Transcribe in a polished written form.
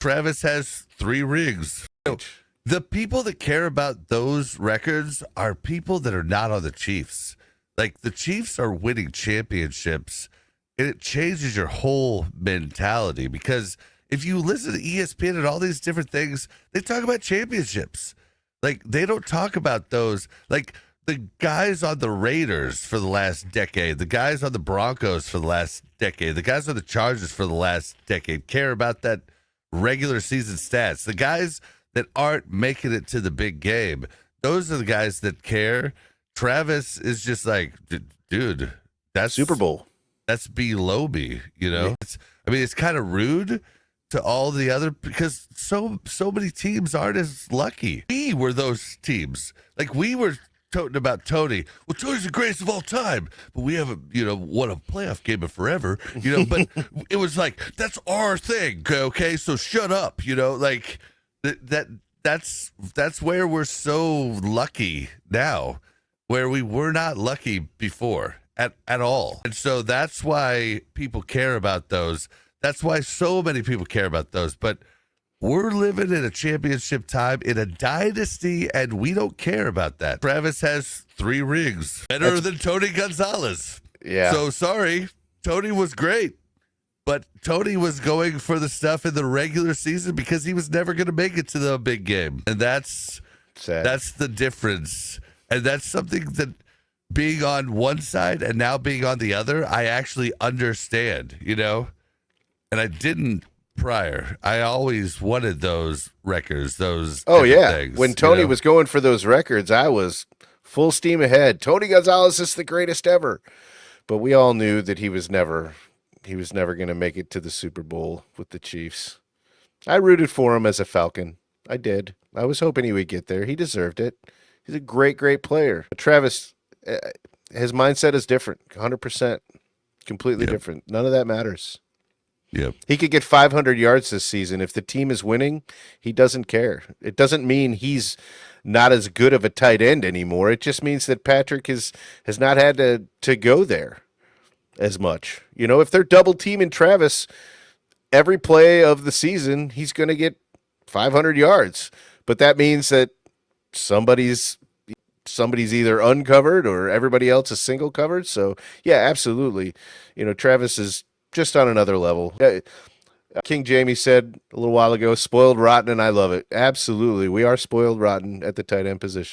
Travis has 3 rings. The people that care about those records are people that are not on the Chiefs. Like, the Chiefs are winning championships, and it changes your whole mentality, because if you listen to ESPN and all these different things, they talk about championships. Like, they don't talk about those. Like, the guys on the Raiders for the last decade, the guys on the Broncos for the last decade, the guys on the Chargers for the last decade care about that regular season stats. The guys that aren't making it to the big game, those are the guys that care. Travis is just like, dude, that's Super Bowl. That's below me, you know? It's kind of rude to all the other, because so many teams aren't as lucky. We were those teams. Like, we were toting about Tony. Well, Tony's the greatest of all time, but we haven't, won a playoff game in forever, but it was like, that's our thing, okay? So shut up, like that's where we're so lucky now, where we were not lucky before at all. And so that's why people care about those. That's why so many people care about those. But we're living in a championship time, in a dynasty, and we don't care about that. Travis has 3 rings, better than Tony Gonzalez. Yeah. So sorry, Tony was great, but Tony was going for the stuff in the regular season because he was never going to make it to the big game. And that's sad. That's the difference. And that's something that, being on one side and now being on the other, I actually understand, And I didn't prior. I always wanted those records, those things. When Tony was going for those records, I was full steam ahead. Tony Gonzalez is the greatest ever. But we all knew that he was never going to make it to the Super Bowl with the Chiefs. I rooted for him as a Falcon. I did. I was hoping he would get there. He deserved it. He's a great, great player. Travis, his mindset is different, 100%, completely different. None of that matters. Yep. He could get 500 yards this season. If the team is winning, he doesn't care. It doesn't mean he's not as good of a tight end anymore. It just means that Patrick has not had to go there as much. If they're double teaming Travis every play of the season, he's going to get 500 yards. But that means that somebody's either uncovered or everybody else is single covered. So yeah, absolutely. Travis is just on another level. King Jamie said a little while ago, spoiled rotten, and I love it. Absolutely. We are spoiled rotten at the tight end position.